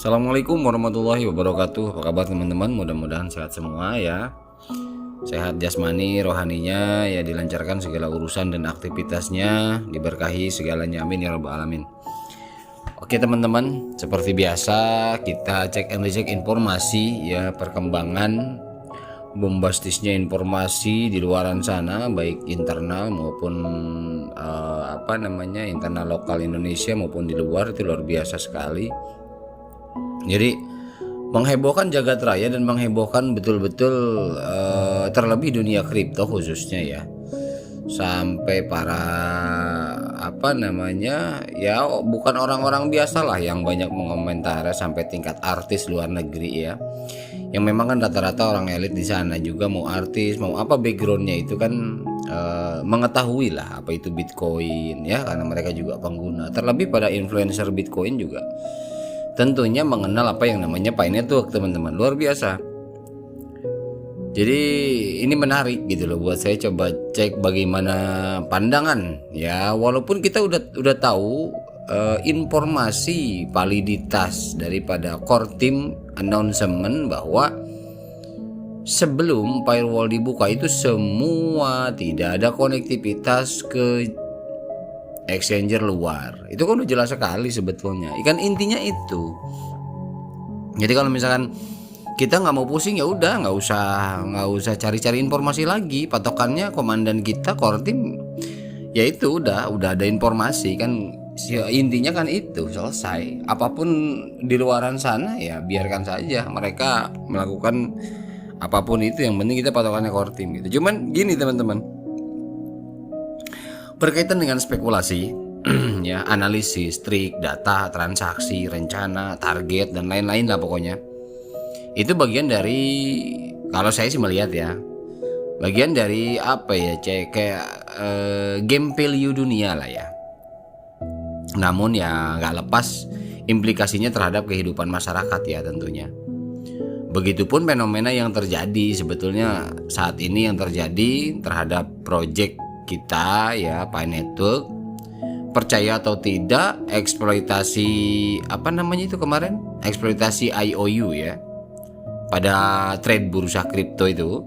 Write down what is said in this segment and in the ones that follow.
Assalamualaikum warahmatullahi wabarakatuh. Apa kabar teman-teman? Mudah-mudahan sehat semua ya. Sehat jasmani, rohaninya ya dilancarkan segala urusan dan aktivitasnya, diberkahi segalanya, amin ya rabbal alamin. Oke teman-teman, seperti biasa kita cek and recheck informasi ya, perkembangan bombastisnya informasi di luaran sana, baik internal maupun internal lokal Indonesia maupun di luar, itu luar biasa sekali. Jadi menghebohkan jagat raya dan menghebohkan betul-betul terlebih dunia kripto khususnya ya, sampai para ya bukan orang-orang biasa lah yang banyak mengomentari, sampai tingkat artis luar negeri ya, yang memang kan rata-rata orang elit di sana juga, mau artis mau apa backgroundnya itu kan mengetahui lah apa itu Bitcoin ya, karena mereka juga pengguna, terlebih pada influencer Bitcoin juga tentunya mengenal apa yang namanya Pi Network teman-teman, luar biasa. Jadi ini menarik gitu loh buat saya coba cek bagaimana pandangan ya, walaupun kita udah tahu informasi validitas daripada core team announcement bahwa sebelum firewall dibuka itu semua tidak ada konektivitas ke exchanger luar. Itu kan udah jelas sekali sebetulnya. Ikan intinya itu. Jadi kalau misalkan kita nggak mau pusing ya udah nggak usah cari-cari informasi lagi. Patokannya komandan kita core team ya itu udah ada informasi kan. Intinya kan itu selesai. Apapun di luaran sana ya biarkan saja mereka melakukan apapun itu, yang penting kita patokannya core team gitu. Cuman gini teman-teman, berkaitan dengan spekulasi ya, analisis, trik, data, transaksi, rencana, target dan lain-lain lah pokoknya. Itu bagian dari, kalau saya sih melihat ya, bagian dari game value dunia lah ya. Namun ya nggak lepas implikasinya terhadap kehidupan masyarakat ya tentunya. Begitupun fenomena yang terjadi sebetulnya saat ini, yang terjadi terhadap project kita ya, Pi Network. Percaya atau tidak, eksploitasi itu kemarin, eksploitasi IOU ya pada trade bursa kripto itu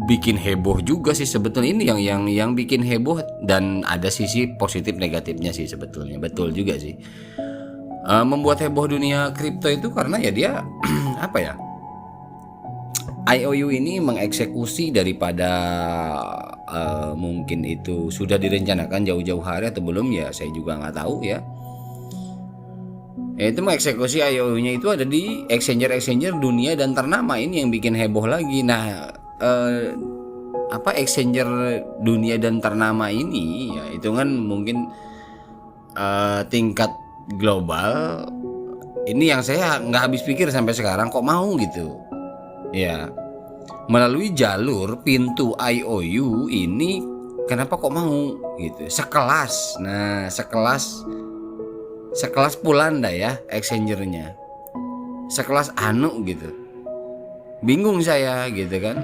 bikin heboh juga sih sebetulnya. Ini yang bikin heboh, dan ada sisi positif negatifnya sih sebetulnya, betul juga sih. Membuat heboh dunia kripto itu karena ya dia IOU ini mengeksekusi daripada mungkin itu sudah direncanakan jauh-jauh hari atau belum ya, saya juga nggak tahu ya. Itu mengeksekusi IOU-nya itu ada di exchanger dunia dan ternama, ini yang bikin heboh lagi. Nah, exchanger dunia dan ternama ini ya itu kan mungkin tingkat global. Ini yang saya nggak habis pikir sampai sekarang, kok mau gitu ya, melalui jalur pintu IOU ini, kenapa kok mau gitu, sekelas Pulanda ya exchangernya, sekelas gitu. Bingung saya gitu kan,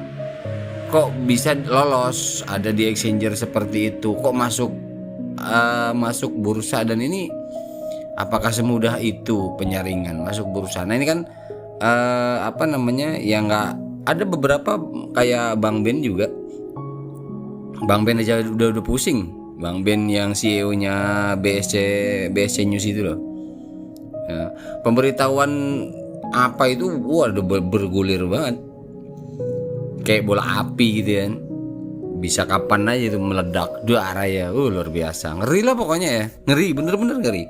kok bisa lolos ada di exchanger seperti itu, kok masuk bursa, dan ini apakah semudah itu penyaringan masuk bursa. Nah ini kan ya nggak ada beberapa kayak Bang Ben juga. Bang Ben aja udah pusing. Bang Ben yang CEO-nya BSC News itu loh. Ya, pemberitahuan apa itu udah bergulir banget. Kayak bola api gitu kan. Bisa kapan aja itu meledak darah ya. Luar biasa. Ngeri lah pokoknya ya. Ngeri, bener-bener ngeri.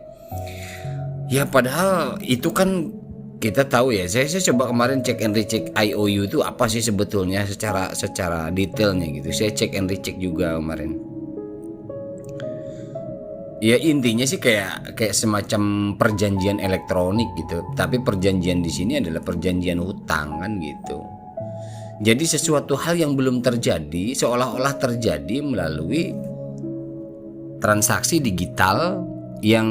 Ya padahal itu kan kita tahu ya, saya coba kemarin cek and recheck IOU itu apa sih sebetulnya secara detailnya gitu. Saya cek and recheck juga kemarin. Ya intinya sih kayak semacam perjanjian elektronik gitu. Tapi perjanjian di sini adalah perjanjian hutang kan gitu. Jadi sesuatu hal yang belum terjadi seolah-olah terjadi melalui transaksi digital yang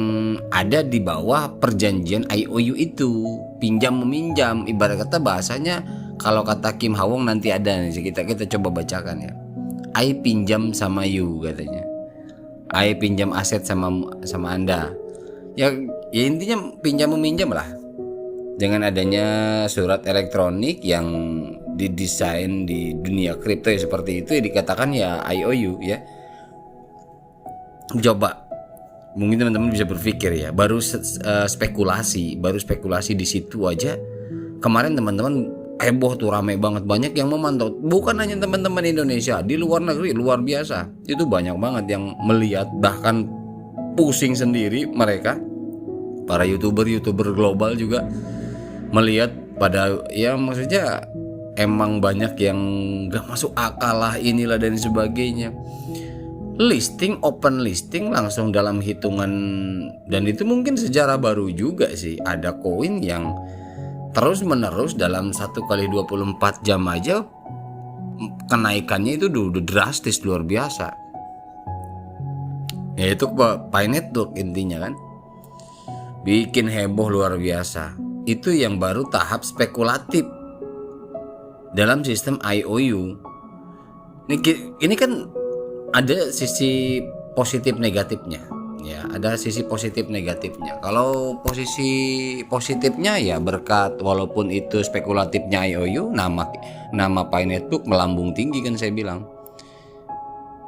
ada di bawah perjanjian IOU itu, pinjam meminjam. Ibarat kata bahasanya, kalau kata Kim Hawong nanti ada nih, kita coba bacakan ya. I pinjam sama you katanya. I pinjam aset sama Anda. Ya, ya intinya pinjam meminjam lah. Dengan adanya surat elektronik yang didesain di dunia kripto ya seperti itu, ya dikatakan ya IOU ya. Coba mungkin teman-teman bisa berpikir ya, baru spekulasi di situ aja kemarin teman-teman heboh tuh, rame banget, banyak yang memantau. Bukan hanya teman-teman Indonesia, di luar negeri luar biasa, itu banyak banget yang melihat, bahkan pusing sendiri mereka. Para youtuber global juga melihat, pada ya maksudnya emang banyak yang gak masuk akal lah, inilah dan sebagainya. Listing, open listing langsung dalam hitungan, dan itu mungkin sejarah baru juga sih. Ada koin yang terus menerus dalam 1 kali 24 jam aja kenaikannya itu udah drastis, luar biasa. Ya itu Pi Network intinya kan, bikin heboh luar biasa. Itu yang baru tahap spekulatif dalam sistem IOU. Ini kan ada sisi positif negatifnya ya, ada sisi positif negatifnya. Kalau posisi positifnya ya berkat, walaupun itu spekulatifnya IOU, nama Pi Network melambung tinggi kan saya bilang.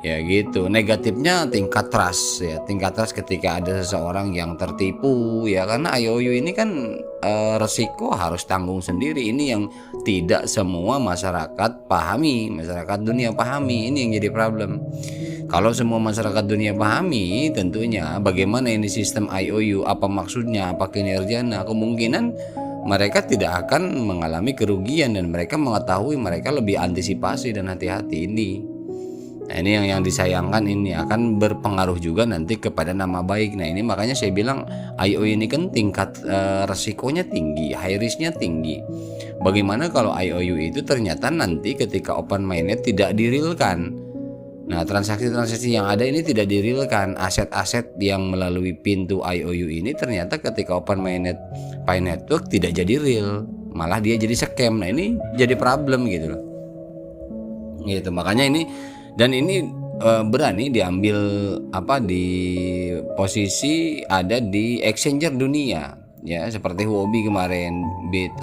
Ya gitu. Negatifnya tingkat trust ya, tingkat trust ketika ada seseorang yang tertipu ya, karena IOU ini kan resiko harus tanggung sendiri. Ini yang tidak semua masyarakat pahami, masyarakat dunia pahami. Ini yang jadi problem. Kalau semua masyarakat dunia pahami, tentunya bagaimana ini sistem IOU, apa maksudnya, apa kinerjanya, kemungkinan mereka tidak akan mengalami kerugian, dan mereka mengetahui, mereka lebih antisipasi dan hati-hati ini. Nah ini yang disayangkan, ini akan berpengaruh juga nanti kepada nama baik. Nah ini makanya saya bilang IOU ini kan tingkat resikonya tinggi, high risknya tinggi. Bagaimana kalau IOU itu ternyata nanti ketika open mainnet tidak direalkan? Nah transaksi-transaksi yang ada ini tidak direalkan, aset-aset yang melalui pintu IOU ini ternyata ketika open mainnet Pi Network tidak jadi real, malah dia jadi scam. Nah ini jadi problem gitu loh. Gitu makanya ini, dan ini berani diambil di posisi ada di exchanger dunia ya, seperti Huobi kemarin, Bit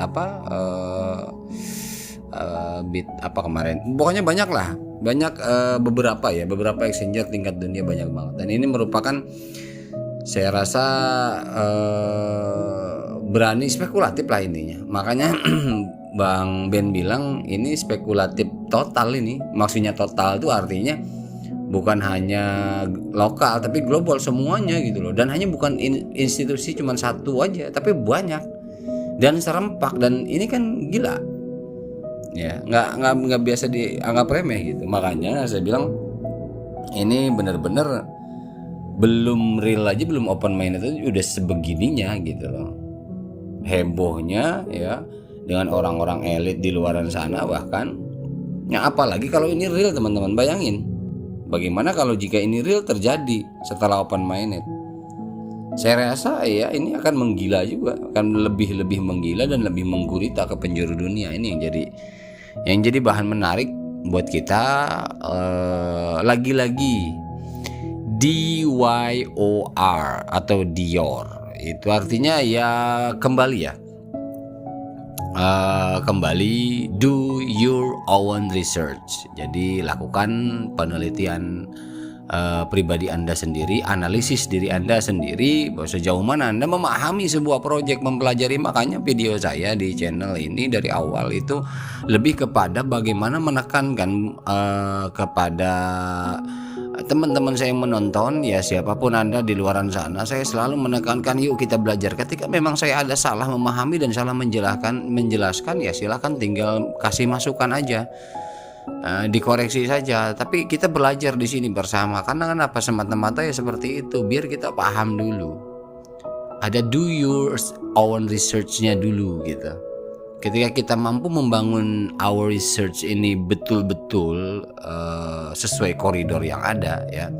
kemarin, pokoknya banyak beberapa exchanger tingkat dunia banyak banget. Dan ini merupakan, saya rasa berani spekulatif lah intinya. Makanya Bang Ben bilang ini spekulatif total. Ini maksudnya total itu artinya bukan hanya lokal tapi global semuanya gitu loh. Dan hanya bukan institusi cuma satu aja, tapi banyak dan serempak. Dan ini kan gila ya, nggak biasa dianggap remeh gitu. Makanya saya bilang ini benar-benar belum real aja, belum open mainnet itu udah sebegininya gitu loh, hebohnya ya, dengan orang-orang elit di luaran sana bahkan. Ya apalagi kalau ini real teman-teman, bayangin bagaimana kalau jika ini real terjadi setelah open mainnet. Saya rasa ya ini akan menggila juga, akan lebih menggila dan lebih menggurita ke penjuru dunia. Ini yang jadi bahan menarik buat kita. Lagi-lagi DYOR atau Dior itu artinya ya kembali ya, kembali do your own research. Jadi lakukan penelitian pribadi Anda sendiri, analisis diri Anda sendiri, bahwa sejauh mana Anda memahami sebuah proyek, mempelajari. Makanya video saya di channel ini dari awal itu lebih kepada bagaimana menekankan kepada teman-teman saya yang menonton ya, siapapun Anda di luaran sana, saya selalu menekankan yuk kita belajar. Ketika memang saya ada salah memahami dan salah menjelaskan ya silahkan tinggal kasih masukan aja, dikoreksi saja. Tapi kita belajar di sini bersama, karena kenapa semata-mata ya seperti itu, biar kita paham dulu. Ada do your own research-nya dulu gitu. Ketika kita mampu membangun our research ini betul-betul sesuai koridor yang ada ya,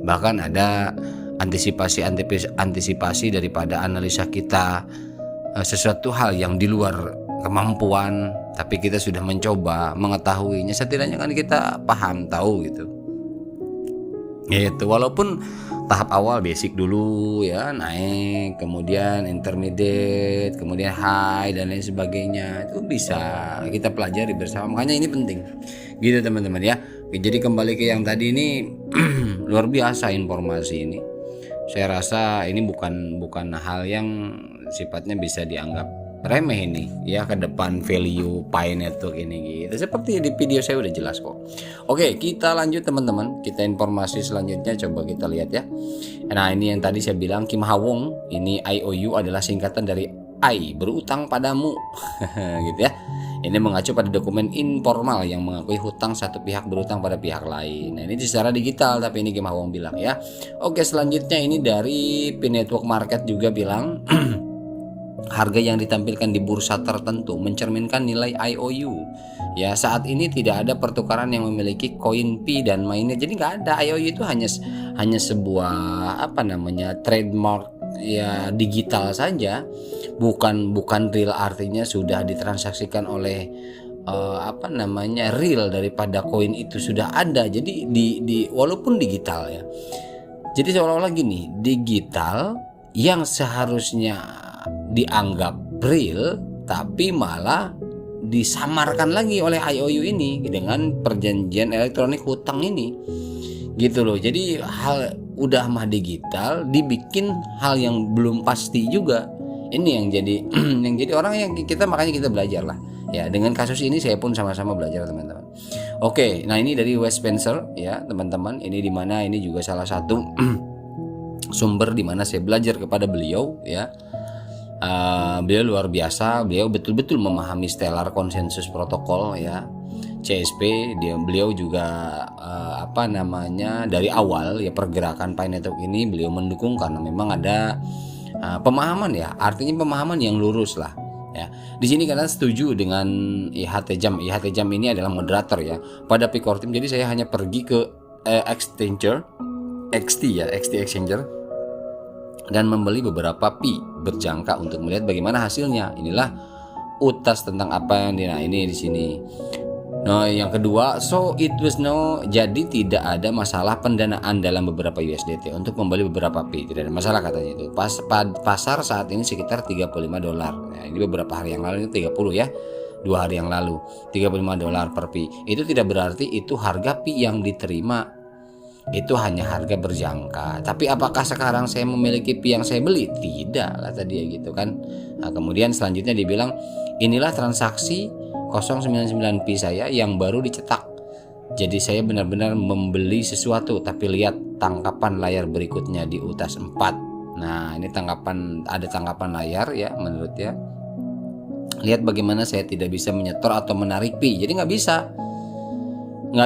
bahkan ada antisipasi daripada analisa kita sesuatu hal yang di luar kemampuan, tapi kita sudah mencoba mengetahuinya, setidaknya kan kita paham, tahu gitu. Gitu. Walaupun tahap awal basic dulu ya, naik, kemudian intermediate, kemudian high dan lain sebagainya, itu bisa kita pelajari bersama. Makanya ini penting. Gitu teman-teman ya. Jadi kembali ke yang tadi ini luar biasa informasi ini. Saya rasa ini bukan hal yang sifatnya bisa dianggap remeh ini ya, ke depan value Pi Network ini gitu. Seperti di video saya udah jelas kok. Oke, kita lanjut teman-teman. Kita informasi selanjutnya coba kita lihat ya. Nah, ini yang tadi saya bilang Kim Ha-won, ini IOU adalah singkatan dari I, berutang padamu. Gitu ya. Ini mengacu pada dokumen informal yang mengakui hutang satu pihak berutang pada pihak lain. Nah, ini secara digital tapi ini Kim Ha-won bilang ya. Oke, selanjutnya ini dari Pi Network Market juga bilang harga yang ditampilkan di bursa tertentu mencerminkan nilai IOU. Ya, saat ini tidak ada pertukaran yang memiliki koin Pi dan mainnet. Jadi nggak ada. IOU itu hanya sebuah trademark ya, digital saja. Bukan real, artinya sudah ditransaksikan oleh real daripada koin itu sudah ada. Jadi di walaupun digital ya. Jadi seolah-olah gini, digital yang seharusnya dianggap real tapi malah disamarkan lagi oleh IOU ini dengan perjanjian elektronik hutang ini gitu loh. Jadi hal udah mah digital dibikin hal yang belum pasti juga. Ini yang jadi yang jadi orang yang makanya kita belajar lah ya. Dengan kasus ini saya pun sama-sama belajar teman-teman. Oke, nah ini dari Wes Spencer ya teman-teman. Ini dimana ini juga salah satu sumber dimana saya belajar kepada beliau ya. Beliau luar biasa, beliau betul-betul memahami Stellar Consensus Protocol ya, CSP. Beliau juga dari awal ya pergerakan Pi Network ini beliau mendukung karena memang ada pemahaman ya, artinya pemahaman yang lurus lah ya. Di sini karena setuju dengan IHT Jam. IHT Jam ini adalah moderator ya pada Pi Core Team. Jadi saya hanya pergi ke XT Exchanger dan membeli beberapa Pi berjangka untuk melihat bagaimana hasilnya. Inilah utas tentang apa yang ini di sini. Nah, yang kedua, so it was jadi tidak ada masalah pendanaan dalam beberapa USDT untuk membeli beberapa Pi. Tidak ada masalah katanya itu. Pasar saat ini sekitar $35. Nah, ini beberapa hari yang lalu, ini 30 ya. 2 hari yang lalu $35 per Pi. Itu tidak berarti itu harga Pi yang diterima. Itu hanya harga berjangka. Tapi apakah sekarang saya memiliki Pi yang saya beli? Tidak, kata dia gitu kan. Nah, kemudian selanjutnya dibilang inilah transaksi 099 Pi saya yang baru dicetak. Jadi saya benar-benar membeli sesuatu. Tapi lihat tangkapan layar berikutnya di utas 4. Nah, ini ada tangkapan layar ya menurut ya. Lihat bagaimana saya tidak bisa menyetor atau menarik Pi. Jadi nggak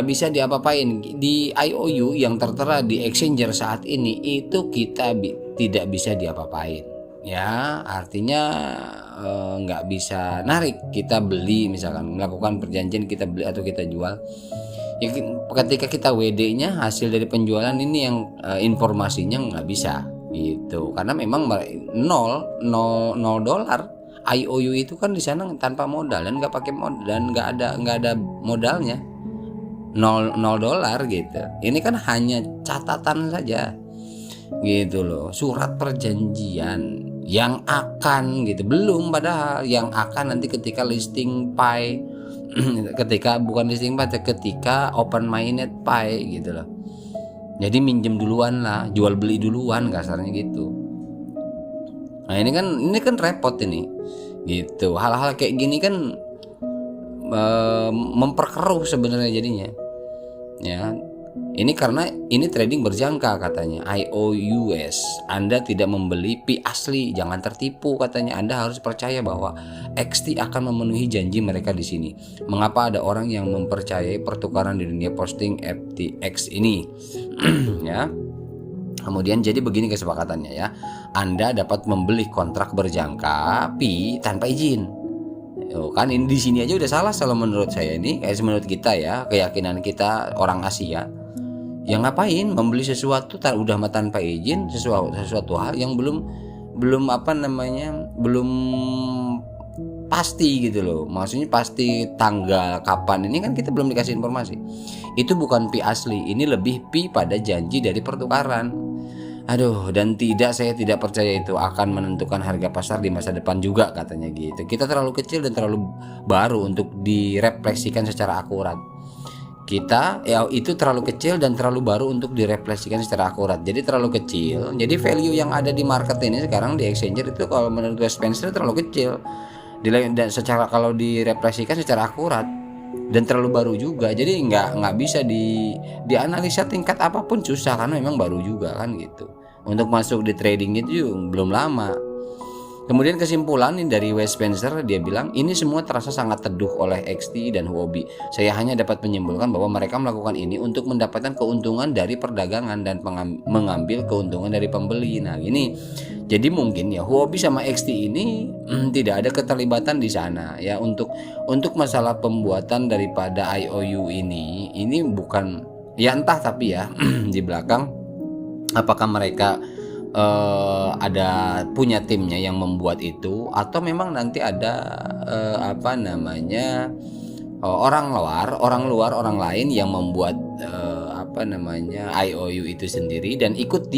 bisa diapa-apain. Di IOU yang tertera di exchanger saat ini itu kita tidak bisa diapa-apain ya, artinya nggak bisa narik. Kita beli misalkan melakukan perjanjian, kita beli atau kita jual ya, ketika kita WD-nya hasil dari penjualan ini yang informasinya nggak bisa gitu, karena memang $0 IOU itu kan di sana tanpa modal dan nggak pakai modal dan nggak ada modalnya. $0 gitu. Ini kan hanya catatan saja gitu loh, surat perjanjian yang akan gitu, belum padahal yang akan nanti ketika listing Pi ketika open mainnet Pi gitu loh. Jadi minjem duluan lah, jual beli duluan kasarnya gitu. Nah, ini kan repot ini gitu. Hal-hal kayak gini kan memperkeruh sebenarnya jadinya ya. Ini karena ini trading berjangka katanya. IOUS, Anda tidak membeli Pi asli, jangan tertipu katanya. Anda harus percaya bahwa XT akan memenuhi janji mereka di sini. Mengapa ada orang yang mempercayai pertukaran di dunia posting FTX ini? Ya. Kemudian jadi begini kesepakatannya ya. Anda dapat membeli kontrak berjangka Pi tanpa izin. Kan ini di sini aja udah salah kalau menurut saya ini, kayak menurut kita ya, keyakinan kita orang Asia. Ya ngapain membeli sesuatu udah tanpa izin, sesuatu hal yang belum pasti gitu loh. Maksudnya pasti tanggal kapan ini kan kita belum dikasih informasi. Itu bukan pi asli, ini lebih pi pada janji dari pertukaran. Aduh, dan saya tidak percaya itu akan menentukan harga pasar di masa depan juga, katanya gitu. Kita terlalu kecil dan terlalu baru untuk direfleksikan secara akurat. Kita ya itu terlalu kecil dan terlalu baru untuk direfleksikan secara akurat. Jadi terlalu kecil. Jadi value yang ada di market ini sekarang di exchanger itu kalau menurut Wes Spencer terlalu kecil. Dan secara kalau direfleksikan secara akurat dan terlalu baru juga. Jadi nggak bisa dianalisa tingkat apapun susah karena memang baru juga kan gitu. Untuk masuk di trading itu belum lama. Kemudian kesimpulan dari Wes Spencer, dia bilang ini semua terasa sangat teduh oleh XT dan Huobi. Saya hanya dapat menyimpulkan bahwa mereka melakukan ini untuk mendapatkan keuntungan dari perdagangan dan mengambil keuntungan dari pembeli. Nah ini jadi mungkin ya Huobi sama XT ini tidak ada keterlibatan di sana ya untuk masalah pembuatan daripada IOU ini bukan ya entah tapi ya di belakang apakah mereka ada punya timnya yang membuat itu atau memang nanti ada orang lain yang membuat IOU itu sendiri dan ikut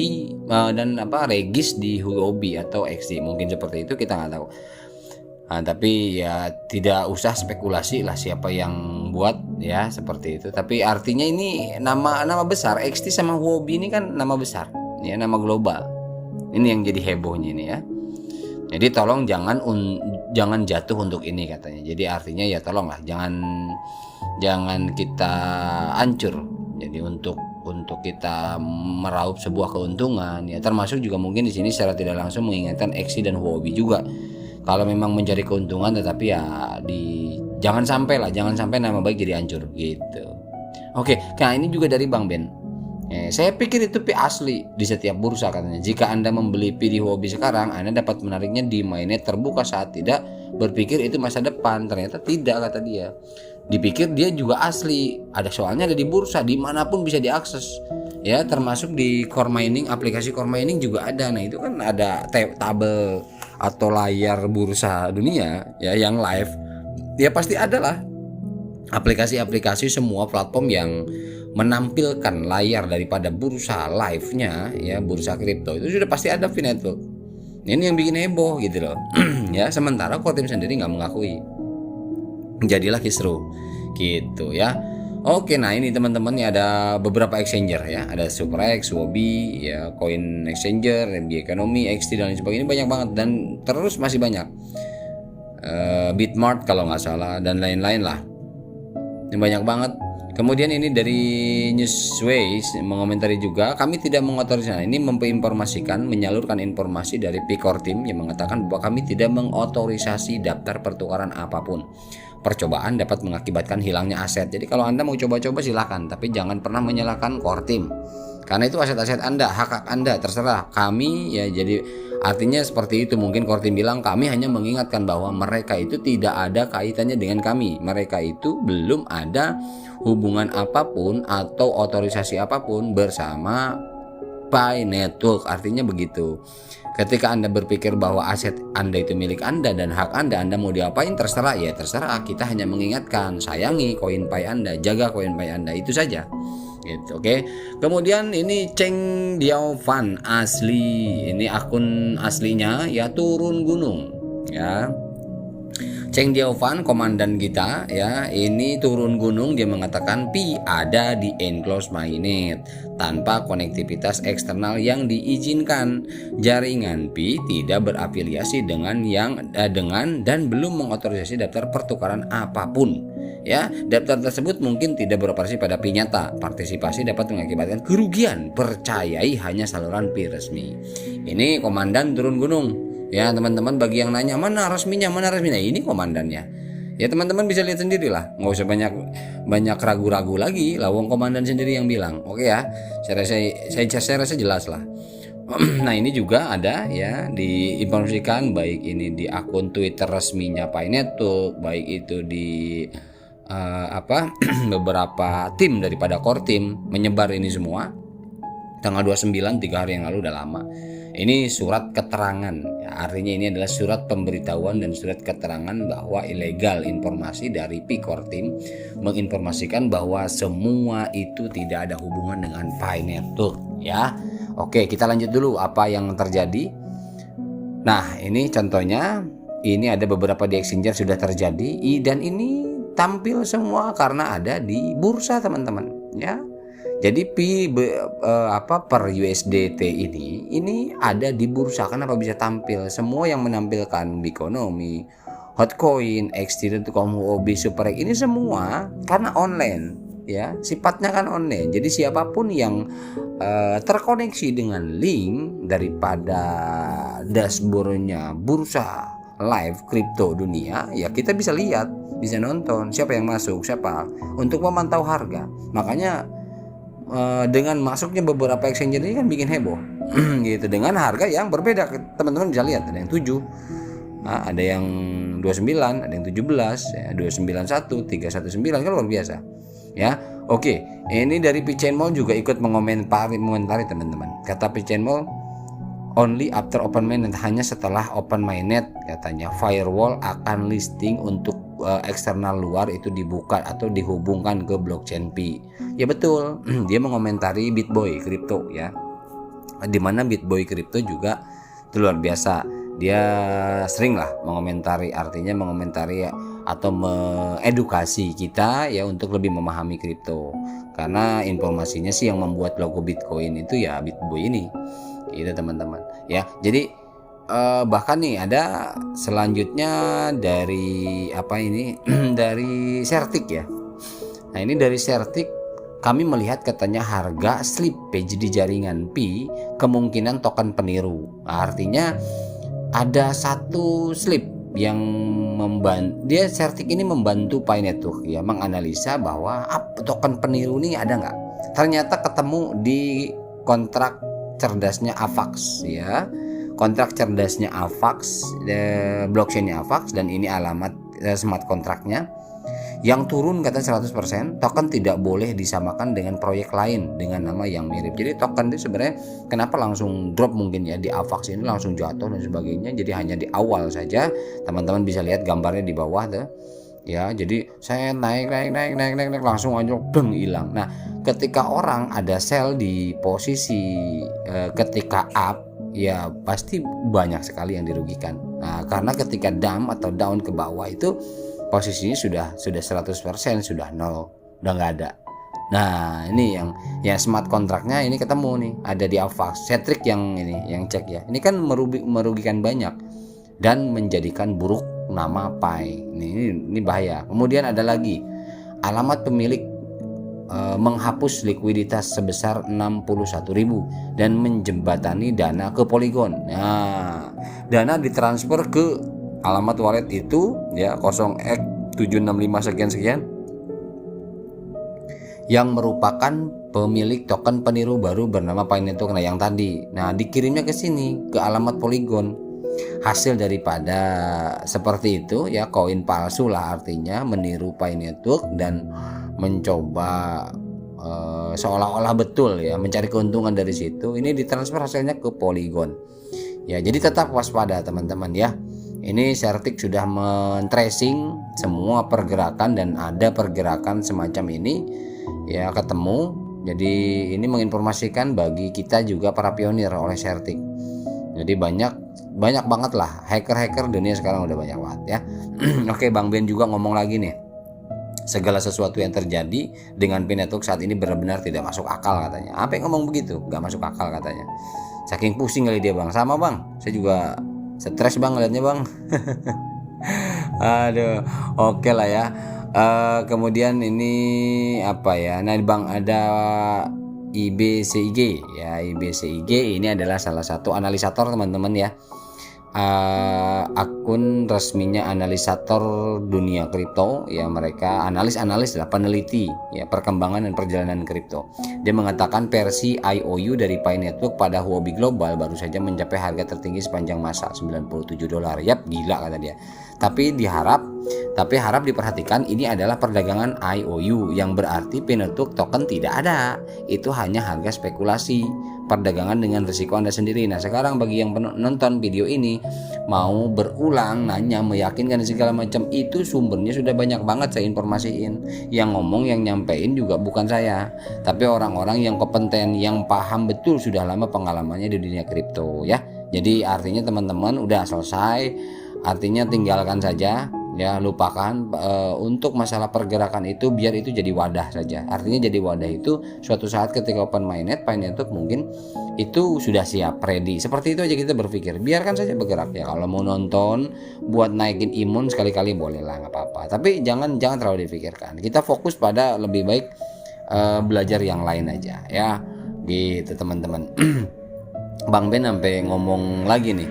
regis di Huobi atau XT, mungkin seperti itu, kita nggak tahu. Nah, tapi ya tidak usah spekulasi lah siapa yang buat ya seperti itu. Tapi artinya ini nama besar XT sama Huobi ini kan nama besar ya, nama global. Ini yang jadi hebohnya ini ya. Jadi tolong jangan jatuh untuk ini katanya. Jadi artinya ya tolonglah jangan kita hancur. Jadi untuk kita meraup sebuah keuntungan ya, termasuk juga mungkin di sini secara tidak langsung mengingatkan XT dan Huobi juga. Kalau memang mencari keuntungan tetapi ya jangan sampai nama baik jadi hancur gitu. Oke, nah ini juga dari Bang Ben. Saya pikir itu pi asli di setiap bursa katanya. Jika Anda membeli pi di Huobi sekarang, Anda dapat menariknya di mainnet terbuka saat tidak berpikir itu masa depan. Ternyata tidak, kata dia. Dipikir dia juga asli. Ada soalnya ada di bursa, dimanapun bisa diakses. Ya, termasuk di core mining, aplikasi core mining juga ada. Nah itu kan ada tabel atau layar bursa dunia ya yang live. Ya pasti ada lah. Aplikasi-aplikasi semua platform yang menampilkan layar daripada bursa live-nya ya, bursa kripto itu sudah pasti ada VNetwork. Ini yang bikin heboh gitu loh. Ya, sementara Kotim sendiri nggak mengakui. Jadilah kisruh gitu ya. Oke, nah ini teman-teman ya ada beberapa exchanger ya, ada SuperX, Huobi, ya Coin Exchanger, MB Economy, XT dan lain sebagainya, banyak banget dan terus masih banyak. Bitmart kalau nggak salah dan lain-lain lah. Ini banyak banget. Kemudian ini dari Newsways mengomentari juga, kami tidak mengotorisasi. Ini menginformasikan, menyalurkan informasi dari Picor Team yang mengatakan bahwa kami tidak mengotorisasi daftar pertukaran apapun. Percobaan dapat mengakibatkan hilangnya aset. Jadi kalau Anda mau coba-coba silakan, tapi jangan pernah menyalahkan Core Team. Karena itu aset-aset Anda, hak Anda, terserah. Kami ya jadi artinya seperti itu. Mungkin Core Team bilang kami hanya mengingatkan bahwa mereka itu tidak ada kaitannya dengan kami. Mereka itu belum ada hubungan apapun atau otorisasi apapun bersama Pi Network. Artinya begitu. Ketika Anda berpikir bahwa aset Anda itu milik Anda dan hak Anda mau diapain terserah ya terserah. Kita hanya mengingatkan, sayangi koin Pi Anda, jaga koin Pi Anda, itu saja. Gitu, oke. Kemudian ini Cheng Diaofan asli, ini akun aslinya ya turun gunung ya. Cheng Diaofan komandan kita ya, ini turun gunung, dia mengatakan pi ada di enclosed mainnet tanpa konektivitas eksternal yang diizinkan. Jaringan pi tidak berafiliasi dengan dan belum mengotorisasi daftar pertukaran apapun. Ya, daftar tersebut mungkin tidak beroperasi pada pi nyata. Partisipasi dapat mengakibatkan kerugian. Percayai hanya saluran pi resmi. Ini komandan turun gunung. Ya teman-teman, bagi yang nanya mana resminya, ini komandannya. Ya teman-teman bisa lihat sendiri lah, nggak usah banyak ragu-ragu lagi. Lawang komandan sendiri yang bilang. Oke ya, saya rasa jelas lah. Nah ini juga ada ya diinformasikan baik ini di akun Twitter resminya Pi Network, baik itu di beberapa tim daripada Core Team menyebar ini semua. Tanggal 29 3 hari yang lalu udah lama. Ini surat keterangan, ya, artinya ini adalah surat pemberitahuan dan surat keterangan bahwa ilegal informasi dari Pi Core Team menginformasikan bahwa semua itu tidak ada hubungan dengan Pi Network, ya. Oke, kita lanjut dulu apa yang terjadi. Nah, ini contohnya, ini ada beberapa di exchange sudah terjadi dan ini tampil semua karena ada di bursa, teman-teman, ya. Jadi per USDT ini ada di bursa. Kenapa bisa tampil? Semua yang menampilkan Bikonomi, Hotcoin, XT.com, Huobi, SuperX ini semua karena online, ya. Sifatnya kan online. Jadi siapapun yang terkoneksi dengan link daripada dashboardnya bursa live kripto dunia, ya kita bisa lihat, bisa nonton siapa yang masuk, siapa, untuk memantau harga. Makanya dengan masuknya beberapa exchange ini kan bikin heboh gitu, dengan harga yang berbeda. Teman-teman bisa lihat, ada yang 7, ada yang 29, ada yang 17, ya, 291, 319, kan luar biasa, ya. Oke, ini dari Pichain Mall juga ikut mengomentari teman-teman. Kata Pichain Mall, only after open mainnet, hanya setelah open mainnet katanya firewall akan listing untuk eksternal luar itu dibuka atau dihubungkan ke blockchain Pi. Ya betul, dia mengomentari BitBoy Crypto, ya. Dimana BitBoy Crypto juga itu luar biasa. Dia sering lah mengomentari, artinya mengomentari atau mengedukasi kita, ya, untuk lebih memahami kripto. Karena informasinya sih yang membuat logo Bitcoin itu ya BitBoy ini. Itu teman-teman, ya. Jadi bahkan nih ada selanjutnya dari dari Certik, ya. Nah, ini dari Certik kami melihat katanya harga slippage di jaringan Pi kemungkinan token peniru. Nah, artinya ada satu slip yang dia Certik ini membantu Pi Network, ya, menganalisa bahwa token peniru ini ada nggak. Ternyata ketemu di kontrak cerdasnya Avax, ya. Kontrak cerdasnya Avax, blockchainnya Avax, dan ini alamat smart kontraknya yang turun kata 100%. Token tidak boleh disamakan dengan proyek lain dengan nama yang mirip. Jadi token itu sebenarnya kenapa langsung drop mungkin ya di Avax ini, langsung jatuh dan sebagainya. Jadi hanya di awal saja, teman-teman bisa lihat gambarnya di bawah tuh, ya. Jadi saya naik langsung aja hilang. Nah, ketika orang ada sell di posisi ketika up, ya pasti banyak sekali yang dirugikan. Nah, karena ketika dump atau down ke bawah itu posisinya sudah 100%, sudah nol, udah nggak ada. Nah, ini yang smart kontraknya ini ketemu nih, ada di Avax. Certik yang cek, ya. Ini kan merugikan banyak dan menjadikan buruk nama Pi. Ini bahaya. Kemudian ada lagi alamat pemilik menghapus likuiditas sebesar 61.000 dan menjembatani dana ke Polygon. Nah, dana ditransfer ke alamat wallet itu, ya, 0x765 sekian yang merupakan pemilik token peniru baru bernama Pi Network. Nah, yang tadi, nah, dikirimnya ke sini, ke alamat Polygon. Hasil daripada seperti itu, ya, koin palsu lah, artinya meniru Pi Network dan mencoba seolah-olah betul, ya, mencari keuntungan dari situ. Ini ditransfer hasilnya ke Polygon, ya. Jadi tetap waspada, teman-teman, ya. Ini Certik sudah men-tracing semua pergerakan dan ada pergerakan semacam ini, ya, ketemu. Jadi ini menginformasikan bagi kita juga para pionir oleh Certik. Jadi banyak banget lah hacker dunia sekarang, udah banyak banget, ya. Oke, Bang Ben juga ngomong lagi nih, segala sesuatu yang terjadi dengan Pi Network saat ini benar-benar tidak masuk akal katanya. Apa yang ngomong begitu? Gak masuk akal katanya. Saking pusing kali dia, Bang. Sama, Bang, saya juga stres, Bang, ngeliatnya, Bang. Aduh, oke lah, ya. Kemudian ini apa, ya? Nah, Bang, ada IBCIG, ya. IBCIG ini adalah salah satu analisator, teman-teman, ya. Akun resminya analisator dunia kripto, ya. Mereka analis lah, peneliti, ya, perkembangan dan perjalanan kripto. Dia mengatakan versi IOU dari Pi Network pada Huobi Global baru saja mencapai harga tertinggi sepanjang masa, $97. Yap, gila kata dia. Tapi harap diperhatikan, ini adalah perdagangan IOU, yang berarti Pi Network token tidak ada. Itu hanya harga spekulasi. perdagangan dengan risiko Anda sendiri. Nah sekarang bagi yang nonton video ini mau berulang nanya meyakinkan segala macam, itu sumbernya sudah banyak banget saya informasiin. Yang ngomong yang nyampein juga bukan saya, tapi orang-orang yang kompeten, yang paham betul, sudah lama pengalamannya di dunia kripto ya. Jadi artinya teman-teman udah selesai, artinya tinggalkan saja ya, lupakan untuk masalah pergerakan itu, biar itu jadi wadah saja. Artinya jadi wadah itu suatu saat ketika open mainnet, Pi Network mungkin itu sudah siap, ready. Seperti itu aja kita berpikir, biarkan saja bergerak ya. Kalau mau nonton buat naikin imun sekali-kali boleh lah, nggak apa-apa. Tapi jangan terlalu dipikirkan. Kita fokus pada lebih baik belajar yang lain aja ya. Gitu teman-teman. Bang Ben sampai ngomong lagi nih.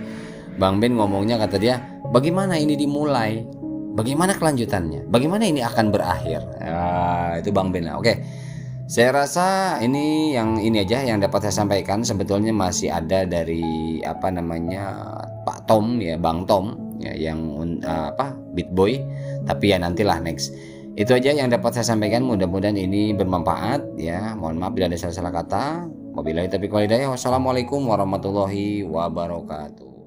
Bang Ben ngomongnya, kata dia, bagaimana ini dimulai? Bagaimana kelanjutannya? Bagaimana ini akan berakhir? Itu Bang Ben lah. Oke. Saya rasa ini aja yang dapat saya sampaikan. Sebetulnya masih ada dari Pak Tom ya, Bang Tom ya, yang Bitboy. Tapi ya nantilah next. Itu aja yang dapat saya sampaikan. Mudah-mudahan ini bermanfaat ya. Mohon maaf bila ada salah-salah kata. Wabillahi taufiq wal hidayah. Wassalamualaikum warahmatullahi wabarakatuh.